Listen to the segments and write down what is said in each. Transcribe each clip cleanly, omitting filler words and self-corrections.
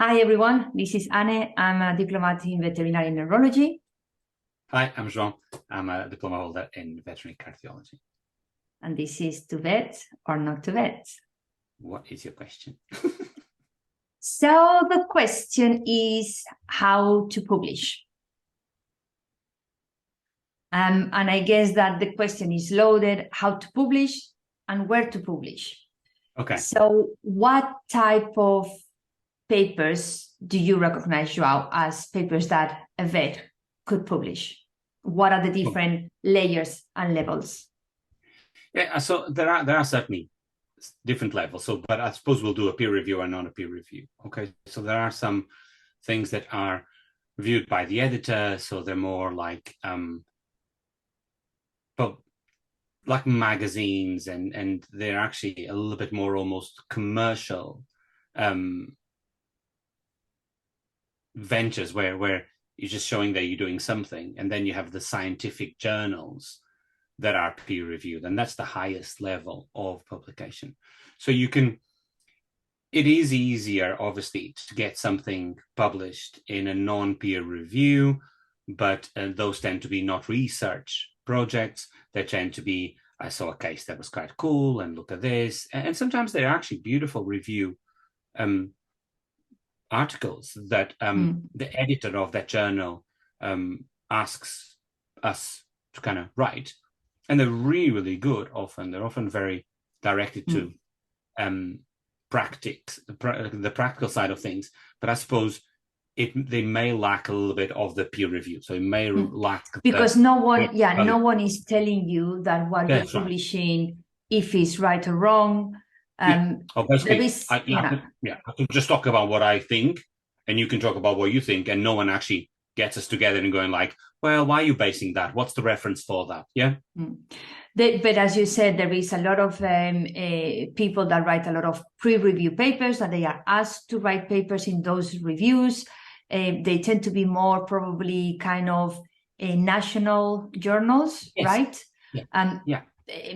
Hi, everyone. This is Ane. I'm a diplomate in veterinary neurology. Hi, I'm João. I'm a diploma holder in veterinary cardiology. And this is to vet or not to vet. What is your question? So the question is how to publish. And I guess that the question is loaded, how to publish and where to publish. Okay. So what type of papers do you recognize, João, as papers that a vet could publish? What are the different layers and levels? Yeah, so there are certainly different levels. But I suppose we'll do a peer review and not a peer review. Okay. So there are some things that are reviewed by the editor. So they're more like magazines, and they're actually a little bit more almost commercial ventures where you're just showing that you're doing something, and then you have the scientific journals that are peer reviewed, and that's the highest level of publication. So it is easier, obviously, to get something published in a non-peer review, but those tend to be not research projects. They tend to be, I saw a case that was quite cool, and look at this. And sometimes they're actually beautiful review articles that the editor of that journal asks us to kind of write. And they're really, really good often. They're often very directed to the practical side of things. But I suppose they may lack a little bit of the peer review. So it may lack... Because no one is telling you that what you're publishing, if it's right or wrong. I can just talk about what I think, and you can talk about what you think, and no one actually gets us together and going like, well, why are you basing that? What's the reference for that? Yeah. But as you said, there is a lot of people that write a lot of pre-review papers, and they are asked to write papers in those reviews. They tend to be more probably kind of national journals, yes. Right? Yeah.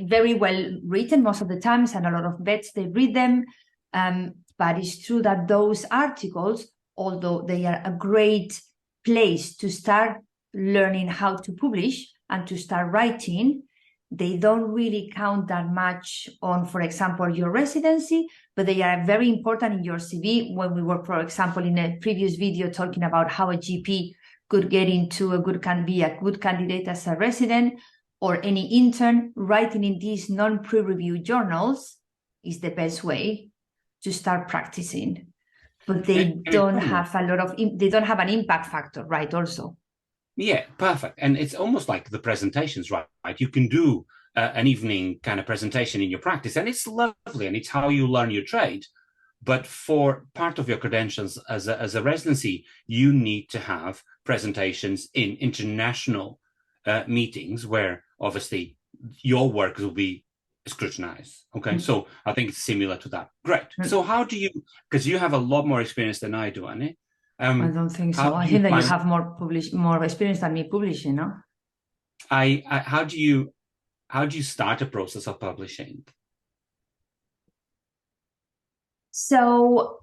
Very well written most of the times, and a lot of vets, they read them. But it's true that those articles, although they are a great place to start learning how to publish and to start writing, they don't really count that much on, for example, your residency, but they are very important in your CV. When we were, for example, in a previous video talking about how a GP could get into be a good candidate as a resident, or any intern, writing in these non-pre-review journals is the best way to start practicing. But they don't have they don't have an impact factor, right? Also. Yeah, perfect. And it's almost like the presentations, right? You can do an evening kind of presentation in your practice, and it's lovely, and it's how you learn your trade. But for part of your credentials as a residency, you need to have presentations in international meetings where obviously your work will be scrutinized. Okay. So I think it's similar to that. Great. So how do you, because you have a lot more experience than I do, Annie. I don't think so. I think that you have more experience than me publishing, no? How do you start a process of publishing? So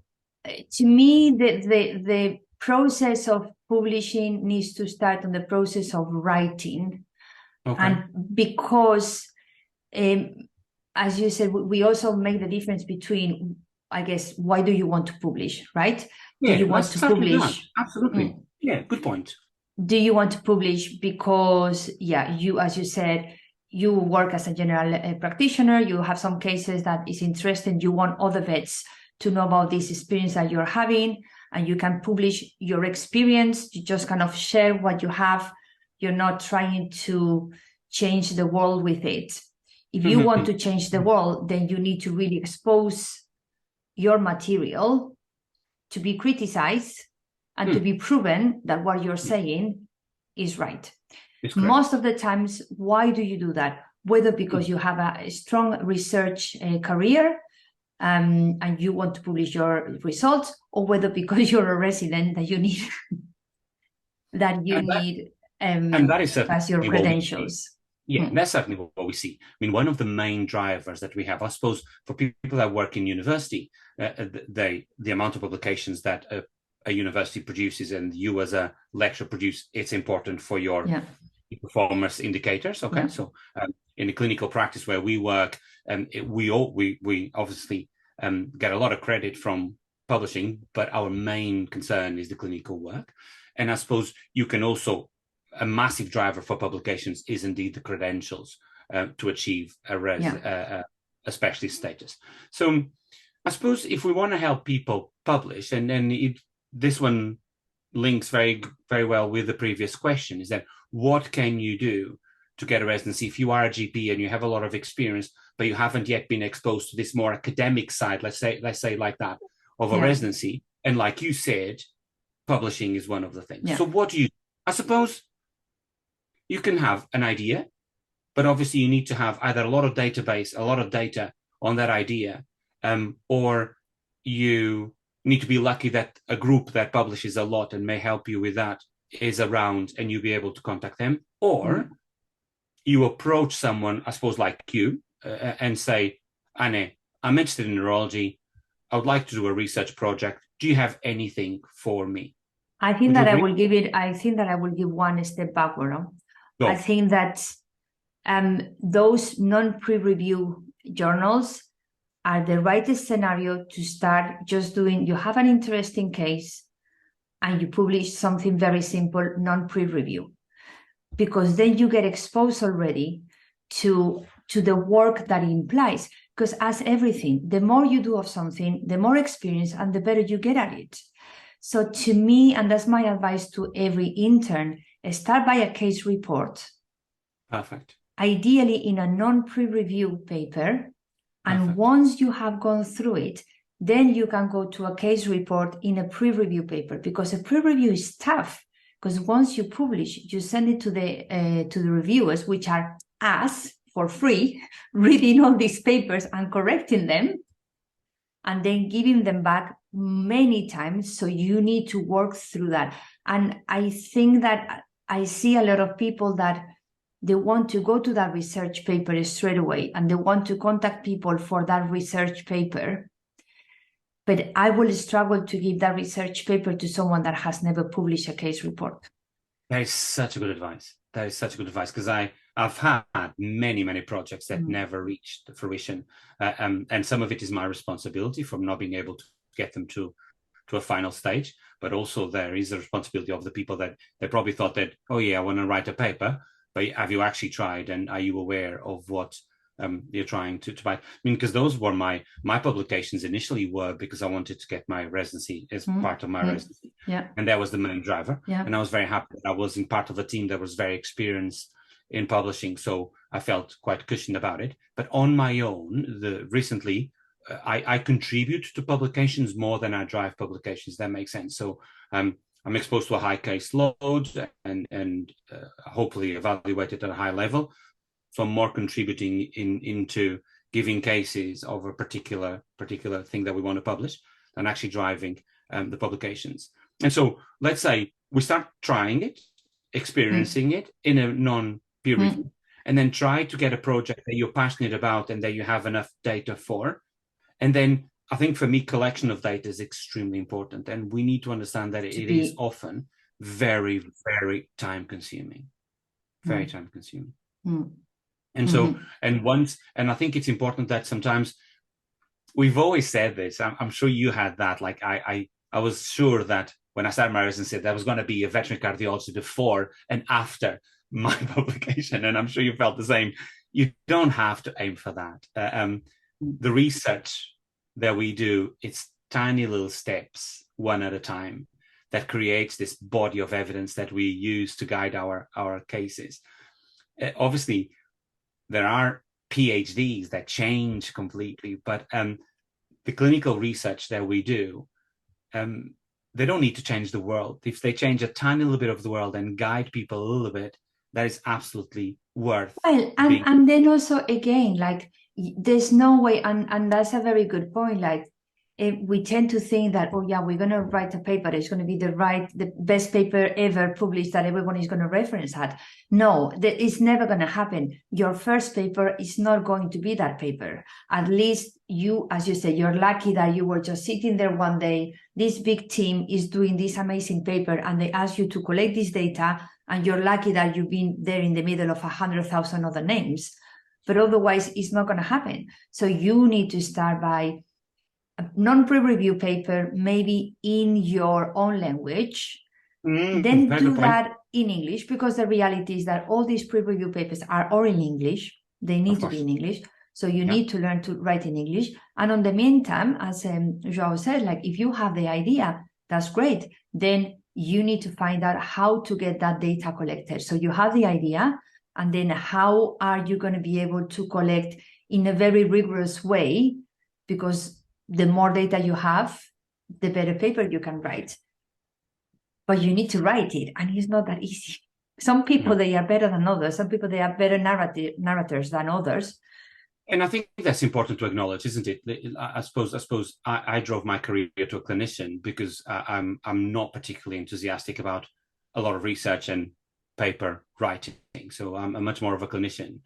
to me, the process of publishing needs to start on the process of writing. Okay. And because, as you said, we also make the difference between, I guess, why do you want to publish, right? Yeah, do you want to publish? Absolutely. Yeah, good point. Do you want to publish because, you, as you said, you work as a general practitioner, you have some cases that is interesting, you want other vets to know about this experience that you're having, and you can publish your experience, you just kind of share what you have. You're not trying to change the world with it. If you want to change the world, then you need to really expose your material to be criticized and to be proven that what you're saying is right. Most of the times, why do you do that? Whether because you have a strong research career and you want to publish your results, or whether because you're a resident that you need and that is as your credentials. Yeah, that's certainly what we see. I mean, one of the main drivers that we have, I suppose, for people that work in university, the amount of publications that a university produces and you as a lecturer produce, it's important for your performance indicators. Okay, so in the clinical practice where we work, we obviously get a lot of credit from publishing, but our main concern is the clinical work. And I suppose you can also, a massive driver for publications is indeed the credentials to achieve a specialist status. So I suppose if we want to help people publish, and then this one links very, very well with the previous question, is that what can you do to get a residency if you are a GP and you have a lot of experience, but you haven't yet been exposed to this more academic side, let's say like that, of a residency. And like you said, publishing is one of the things. So what do you, I suppose you can have an idea, but obviously you need to have either a lot of database, a lot of data on that idea, or you need to be lucky that a group that publishes a lot and may help you with that is around and you'll be able to contact them. Or you approach someone, I suppose, like you, and say, Ane, I'm interested in neurology. I would like to do a research project. Do you have anything for me? I think that I will give one step backward. No? I think that those non-pre-review journals are the right scenario to start just doing. You have an interesting case and you publish something very simple, non-pre-review, because then you get exposed already to the work that it implies. Because as everything, the more you do of something, the more experience and the better you get at it. So to me, and that's my advice to every intern, start by a case report. Perfect. Ideally in a non-pre-review paper. And perfect. Once you have gone through it, then you can go to a case report in a pre-review paper, because a pre-review is tough. Because once you publish, you send it to the reviewers, which are us for free, reading all these papers and correcting them, and then giving them back many times. So you need to work through that. And I think that I see a lot of people that they want to go to that research paper straight away, and they want to contact people for that research paper. But I will struggle to give that research paper to someone that has never published a case report. That is such a good advice. That is such a good advice, because I've had many, many projects that never reached fruition. And some of it is my responsibility from not being able to get them to a final stage. But also there is a responsibility of the people that they probably thought that, oh yeah, I want to write a paper, but have you actually tried, and are you aware of what you're trying to buy? I mean, because those were my publications initially were because I wanted to get my residency as part of my residency. Yeah. And that was the main driver. Yeah. And I was very happy that I was in part of a team that was very experienced in publishing. So I felt quite cushioned about it. But on my own, recently, I contribute to publications more than I drive publications. That makes sense. So I'm exposed to a high case load and hopefully evaluated at a high level. So I'm more contributing into giving cases of a particular thing that we want to publish than actually driving the publications. And so let's say we start trying it, experiencing it in a non-peer review, and then try to get a project that you're passionate about and that you have enough data for. And then I think for me, collection of data is extremely important. And we need to understand that it is often very, very time consuming, very time consuming. And so, and I think it's important that sometimes we've always said this, I'm sure you had that, like I was sure that when I started my residency, there was going to be a veterinary cardiologist before and after my publication. And I'm sure you felt the same. You don't have to aim for that. The research that we do, it's tiny little steps, one at a time, that creates this body of evidence that we use to guide our cases. Obviously, there are PhDs that change completely, but the clinical research that we do, they don't need to change the world. If they change a tiny little bit of the world and guide people a little bit, that is absolutely worth. Well, and then also, again, like, there's no way, and that's a very good point, like, we tend to think that, oh yeah, we're going to write a paper, it's going to be the best paper ever published that everyone is going to reference that. No, it's never going to happen. Your first paper is not going to be that paper. At least you, as you said, you're lucky that you were just sitting there one day, this big team is doing this amazing paper, and they ask you to collect this data, and you're lucky that you've been there in the middle of 100,000 other names. But otherwise, it's not going to happen. So you need to start by a non-pre-review paper, maybe in your own language, then do that in English, because the reality is that all these pre-review papers are all in English. They need to be in English. So you need to learn to write in English. And on the meantime, as João said, like if you have the idea, that's great. Then you need to find out how to get that data collected. So you have the idea, and then how are you going to be able to collect in a very rigorous way? Because the more data you have, the better paper you can write. But you need to write it, and it's not that easy. Some people, they are better than others. Some people, they are better narrators than others. And I think that's important to acknowledge, isn't it? I suppose I drove my career to a clinician because I'm not particularly enthusiastic about a lot of research and paper writing. So I'm much more of a clinician.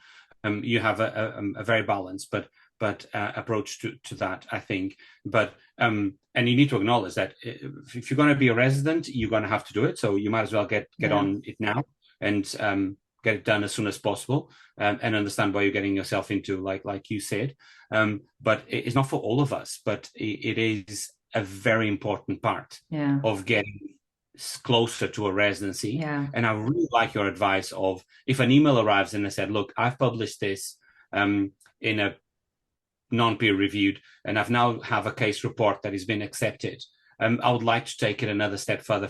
You have a very balanced but approach to that, I think. But and you need to acknowledge that if you're going to be a resident, you're going to have to do it. So you might as well get on it now and get it done as soon as possible, and understand what you're getting yourself into, like you said. But it's not for all of us, but it is a very important part of getting closer to a residency. And I really like your advice of, if an email arrives and I said, look, I've published this in a non-peer reviewed, and I've now have a case report that has been accepted. I would like to take it another step further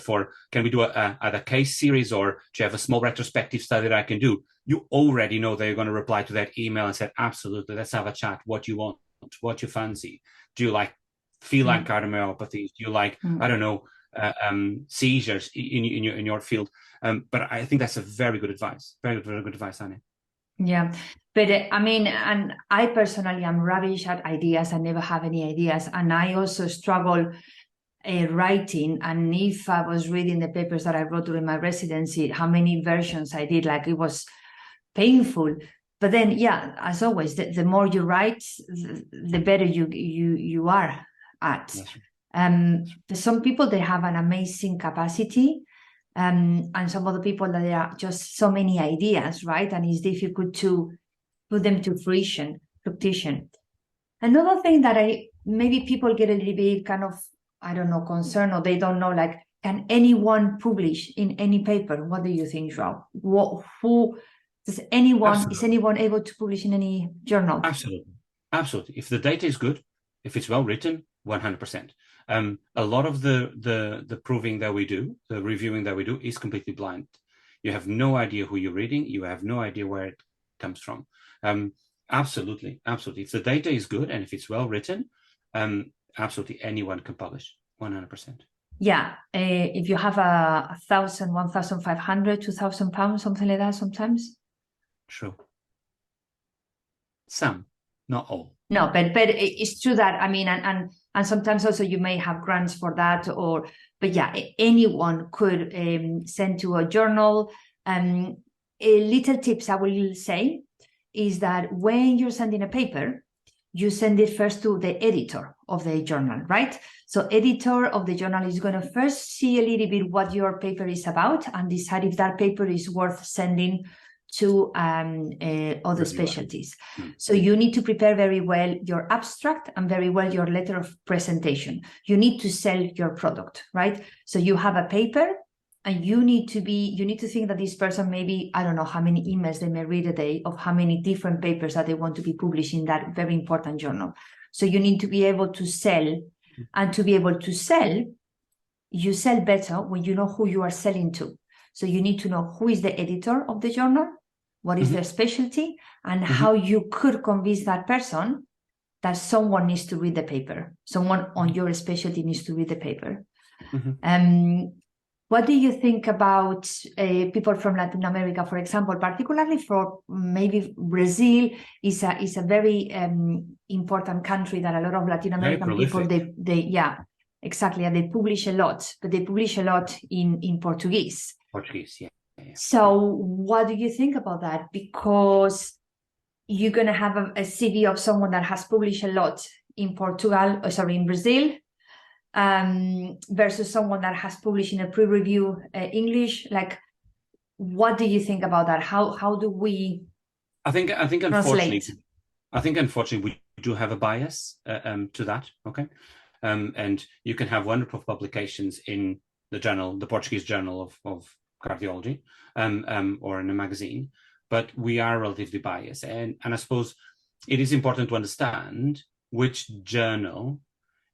can we do either case series, or do you have a small retrospective study that I can do? You already know that you're going to reply to that email and say, absolutely, let's have a chat. What you want, what you fancy. Do you like feline cardiomyopathies? Do you like, I don't know, seizures in your field? But I think that's a very good advice. Very good advice, Ane. Yeah, but I mean, and I personally am rubbish at ideas. I never have any ideas, and I also struggle writing. And if I was reading the papers that I wrote during my residency, how many versions I did, like it was painful. But then, as always, the more you write, the better you are at. Some people, they have an amazing capacity. And some other people that there are just so many ideas, right? And it's difficult to put them to fruition. Another thing that maybe people get a little bit kind of, I don't know, concerned, or they don't know, like, can anyone publish in any paper? What do you think, João? Is anyone able to publish in any journal? Absolutely. If the data is good, if it's well written, 100%. A lot of the proving that we do, the reviewing that we do, is completely blind. You have no idea who you're reading. You have no idea where it comes from. Absolutely. If the data is good and if it's well written, absolutely anyone can publish, 100%. Yeah, if you have 1,000, 1,500, 2,000 pounds, something like that, sometimes. True. Some, not all. No, but it's true that, I mean, and sometimes also you may have grants for that, but anyone could send to a journal. Little tips I will say is that when you're sending a paper, you send it first to the editor of the journal, right? So editor of the journal is going to first see a little bit what your paper is about and decide if that paper is worth sending to other specialties. So you need to prepare very well your abstract and very well your letter of presentation. You need to sell your product, right? So you have a paper, and you need to think that this person, maybe, I don't know how many emails they may read a day of how many different papers that they want to be published in that very important journal. So you need to be able to sell, and to be able to sell, you sell better when you know who you are selling to. So you need to know who is the editor of the journal, what is their specialty, and how you could convince that person that someone needs to read the paper. Someone on your specialty needs to read the paper. What do you think about people from Latin America, for example, particularly for maybe Brazil is a very important country that a lot of Latin Very American people, prolific. they yeah, exactly, and they publish a lot, but they publish a lot in Portuguese. Portuguese, yeah. So what do you think about that? Because you're going to have a CV of someone that has published a lot in in Brazil, versus someone that has published in a pre-review English. Like, what do you think about that? How do we I think translate? unfortunately we do have a bias to that. Okay, and you can have wonderful publications in the Portuguese Journal of Cardiology, or in a magazine, but we are relatively biased, and I suppose it is important to understand which journal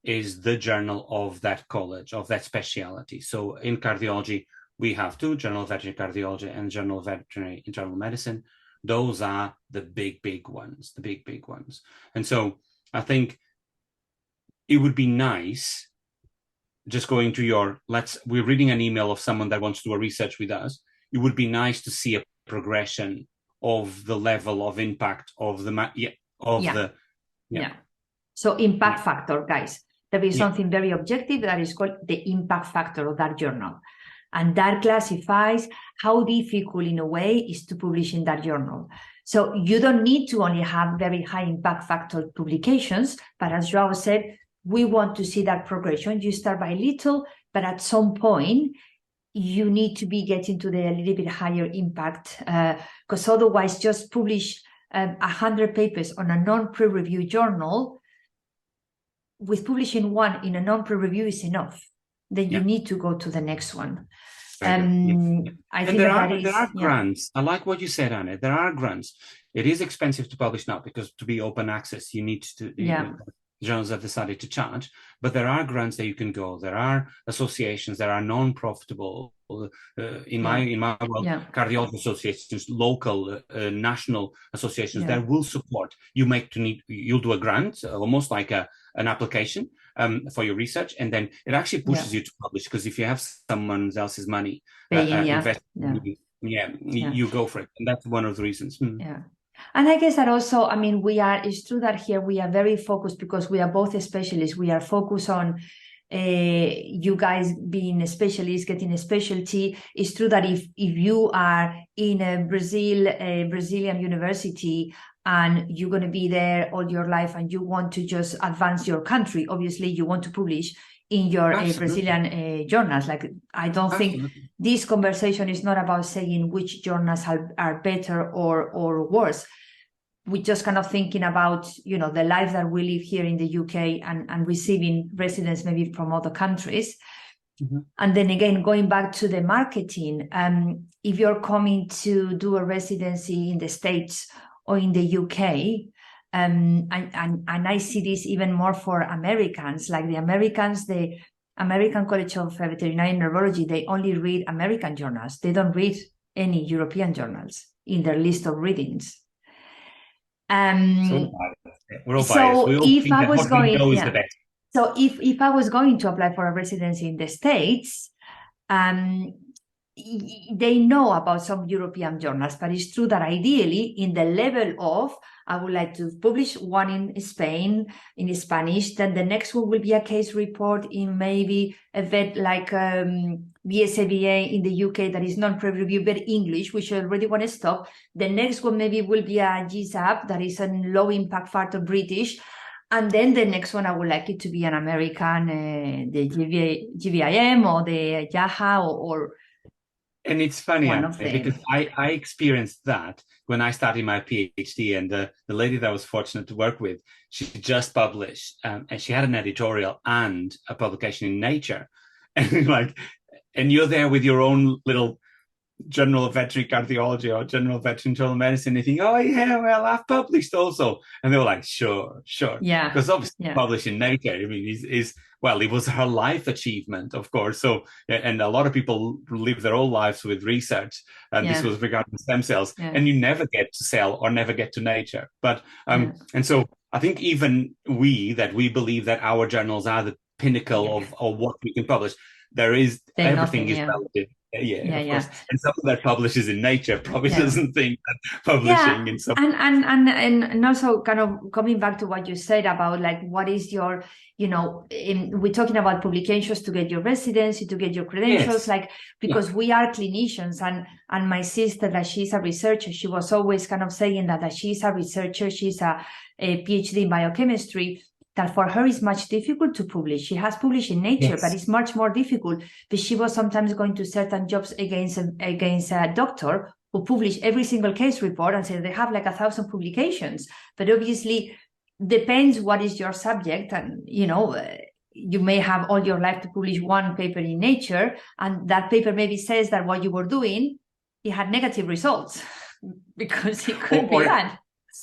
is the journal of that college, of that specialty. So in cardiology, we have two, Journal of Veterinary Cardiology and Journal of Veterinary Internal Medicine. Those are the big ones, the big ones. And so I think it would be nice, just going to we're reading an email of someone that wants to do a research with us. It would be nice to see a progression of the level of impact of So impact factor, guys. There is Yeah. something very objective that is called the impact factor of that journal. And that classifies how difficult, in a way, is to publish in that journal. So you don't need to only have very high impact factor publications, but as Joao said, we want to see that progression. You start by little, but at some point, you need to be getting to the a little bit higher impact, because otherwise just publish 100 papers on a non-pre-review journal. With publishing one in a non-pre-review is enough. Then you need to go to the next one. I think there are grants. I like what you said, Anne. There are grants. It is expensive to publish now because to be open access, you need to. Journals have decided to charge, but there are grants that you can go. There are associations that are non-profitable. In my world, cardiology associations, local, national associations that will support you. You'll do a grant, almost like an application for your research, and then it actually pushes you to publish, because if you have someone else's money invested, you go for it, and that's one of the reasons. And I guess that also, I mean, it's true that here we are very focused because we are both specialists. We are focused on you guys being a specialist, getting a specialty. It's true that if you are in a Brazilian university and you're going to be there all your life and you want to just advance your country, obviously you want to publish in your Brazilian journals. Like, I don't think this conversation is not about saying which journals are better or worse. We're just kind of thinking about, the life that we live here in the UK and receiving residents maybe from other countries. And then again, going back to the marketing, if you're coming to do a residency in the States or in the UK, and I see this even more for Americans, like the American College of Veterinary Neurology, they only read American journals. They don't read any European journals in their list of readings. So we're all biased. If I was going to apply for a residency in the States, they know about some European journals, but it's true that ideally in the level of, I would like to publish one in Spain in Spanish, then the next one will be a case report in maybe a vet like DipECVN in the UK that is non-pre-review, but English, which I already want to stop. The next one maybe will be a GSAP that is a low impact factor British. And then the next one, I would like it to be an American, the GVIM or the YAHA or and it's funny, because I experienced that when I started my PhD, and the lady that I was fortunate to work with, she just published, and she had an editorial and a publication in Nature, and you're there with your own little Journal of Veterinary Cardiology or Journal of Veterinary Internal Medicine, and you think, oh yeah, well, I've published also, and they were like, sure, because obviously published in Nature, I mean, it was her life achievement, of course. So, and a lot of people live their whole lives with research, and this was regarding stem cells, and you never get to Cell or never get to Nature. But and so I think even we believe that our journals are the pinnacle of what we can publish. there is Say everything nothing, is yeah. relative. Yeah, Of yeah. course. And someone that publishes in Nature probably Yeah. doesn't think that publishing in some. And also kind of coming back to what you said about like what is your, we're talking about publications to get your residency, to get your credentials, Yes. like because we are clinicians, and my sister, that she's a researcher, she was always kind of saying that she's a researcher, she's a PhD in biochemistry, that for her is much difficult to publish. She has published in Nature, but it's much more difficult. But she was sometimes going to certain jobs against a doctor who publish every single case report and say they have like 1,000 publications. But obviously, depends what is your subject, and you may have all your life to publish one paper in Nature, and that paper maybe says that what you were doing, it had negative results because it could be that.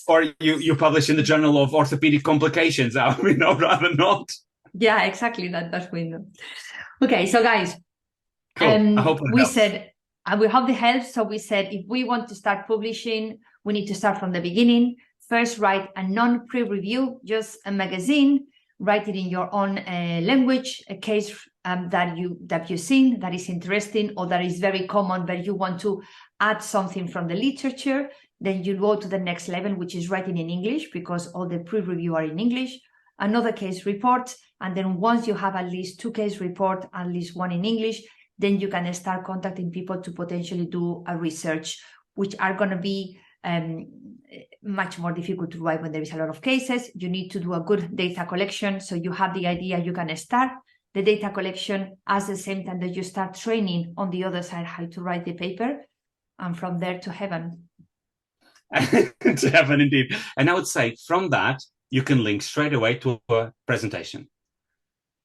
Or you publish in the Journal of Orthopedic Complications, rather not. Yeah, exactly. That's window. Okay, so guys, cool. I hope we said, and we hope it helps. So we said, if we want to start publishing, we need to start from the beginning. First, write a non-pre-review, just a magazine. Write it in your own language, a case that you've seen that is interesting or that is very common, but you want to add something from the literature. Then you go to the next level, which is writing in English, because all the pre-review are in English. Another case report, and then once you have at least 2 case report, at least 1 in English, then you can start contacting people to potentially do a research, which are going to be much more difficult to write when there is a lot of cases. You need to do a good data collection. So you have the idea, you can start the data collection at the same time that you start training on the other side how to write the paper, and from there to heaven. To heaven, indeed. And I would say from that, you can link straight away to a presentation.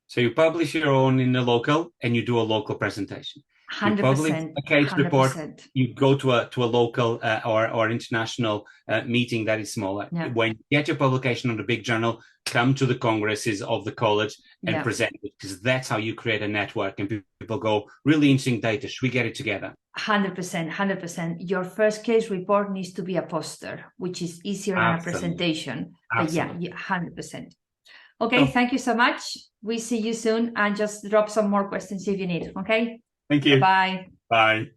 So you publish your own in the local and you do a local presentation. 100%. You publish a case 100%. report, you go to a local or international meeting that is smaller. Yeah. When you get your publication on the big journal, come to the congresses of the college and present it, because that's how you create a network and people go, really interesting data, should we get it together? 100%, 100%. Your first case report needs to be a poster, which is easier than a presentation. Absolutely. But 100%. Okay, thank you so much. We see you soon, and just drop some more questions if you need. Okay. Thank you. Bye. Bye.